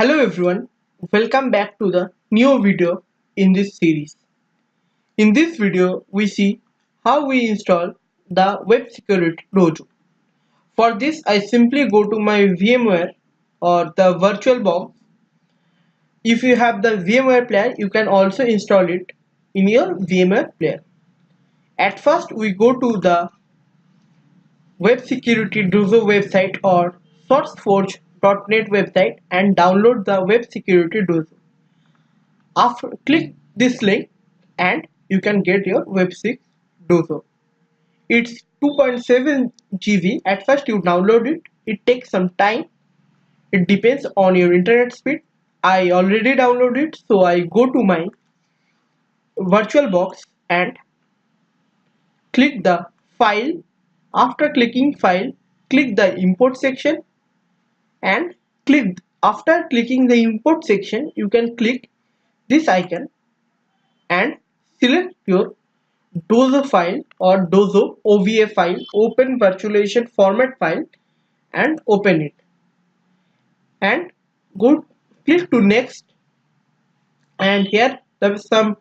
Hello everyone, welcome back to the new video in this series. In this video, we see how we install the Web Security Dojo. For this, I simply go to my VMware or the VirtualBox. If you have the VMware player, you can also install it in your VMware player. At first, we go to the Web Security Dojo website or sourceforge.net website and download the Web Security Dojo. After click this link and you can get your Web6 Dojo. It's 2.7 GB. At first you download it. It takes some time. It depends on your internet speed. I already downloaded it, so I go to my VirtualBox and click the file. After clicking file, click the import section and after clicking the import section, you can click this icon and select your Dojo file or Dojo OVA file, open virtualization format file and open it and go click to next, and here there is some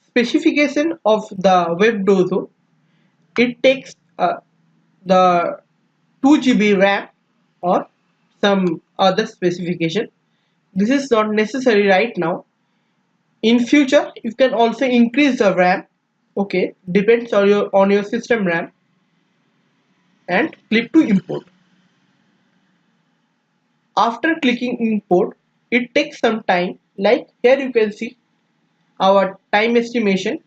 specification of the Web Dojo. It takes the 2 GB RAM or some other specification. This is not necessary right now. In future you can also increase the RAM. Okay, depends on your system RAM, and click to import. After clicking import, it takes some time. Like here you can see our time estimation.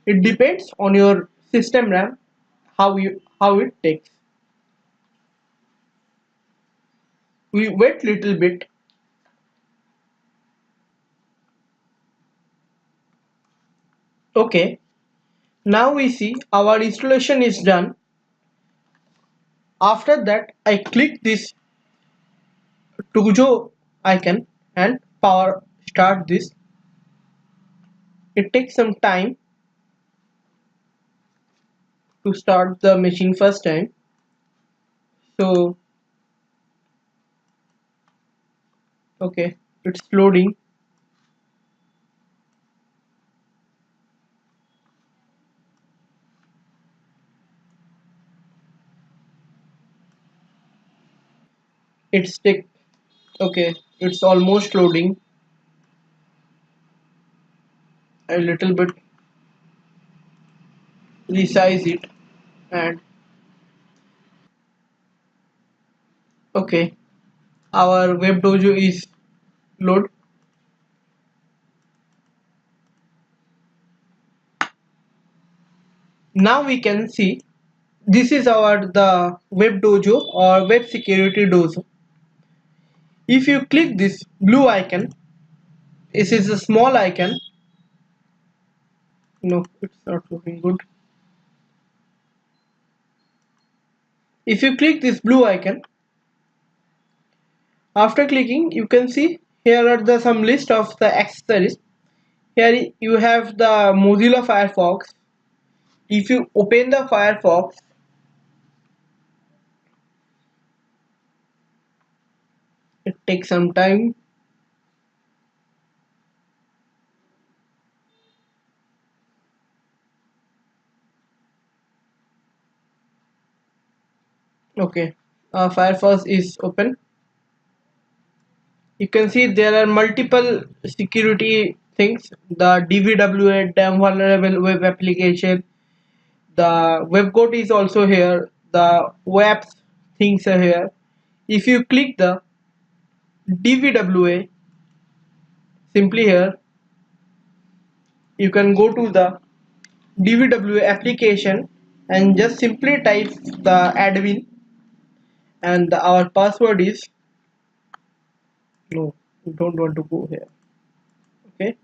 It depends on your system RAM how it takes. We wait little bit. Okay, now we see our installation is done. After that, I click this Dojo icon and power start this. It takes some time to start the machine first time. So okay, it's loading. It's take okay, it's almost loading. A little bit resize it, and okay, our Web Dojo is load. Now we can see this is the Web Dojo or Web Security Dojo. If you click this blue icon, this is a small icon. No, it's not looking good. If you click this blue icon, after clicking, you can see here are the some list of the accessories. Here you have the Mozilla Firefox. If you open the Firefox, it takes some time. Okay, Firefox is open. You can see there are multiple security things. The DVWA, damn vulnerable web application. The web code is also here. The web things are here. If you click the DVWA, simply here, you can go to the DVWA application and just simply type the admin, and our password is no, you don't want to go here. Okay,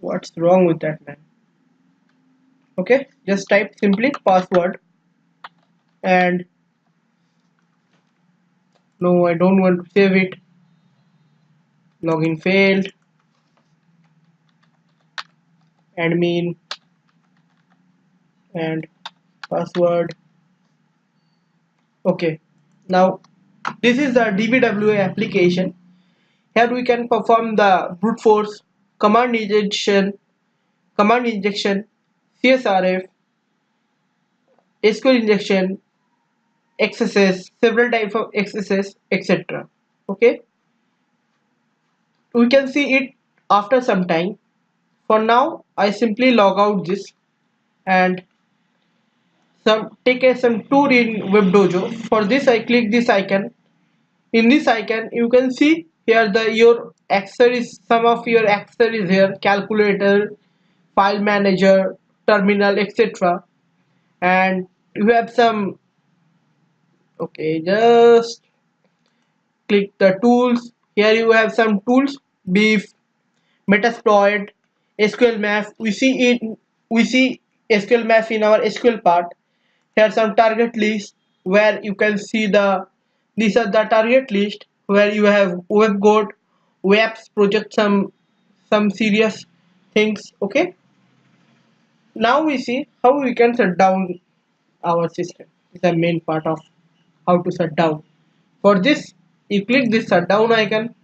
what's wrong with that, man? Okay, just type simply password, and no, I don't want to save it. Login failed, admin, and password. Okay, now this is the DVWA application. Here we can perform the brute force, command injection, CSRF, SQL injection, XSS, several types of XSS, etc. Okay, we can see it after some time. For now, I simply log out this and some tour in WebDojo. For this, I click this icon. In this icon, you can see here your accessories, some of your accessories here: calculator, file manager, terminal, etc. And you have some. Okay, just click the tools. Here you have some tools: beef, metasploit, SQL map. We see SQL map in our SQL part. Here some target list where you can see these are the target list where you have web code, webs project, some serious things. Okay, now we see how we can shut down our system. Is the main part of how to shut down. For this, you click this shutdown icon,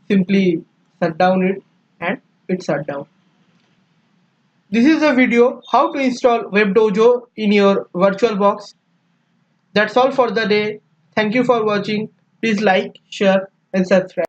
simply shut down it, and it shut down. This is a video how to install WebDojo in your VirtualBox. That's all for the day. Thank you for watching. Please like, share and subscribe.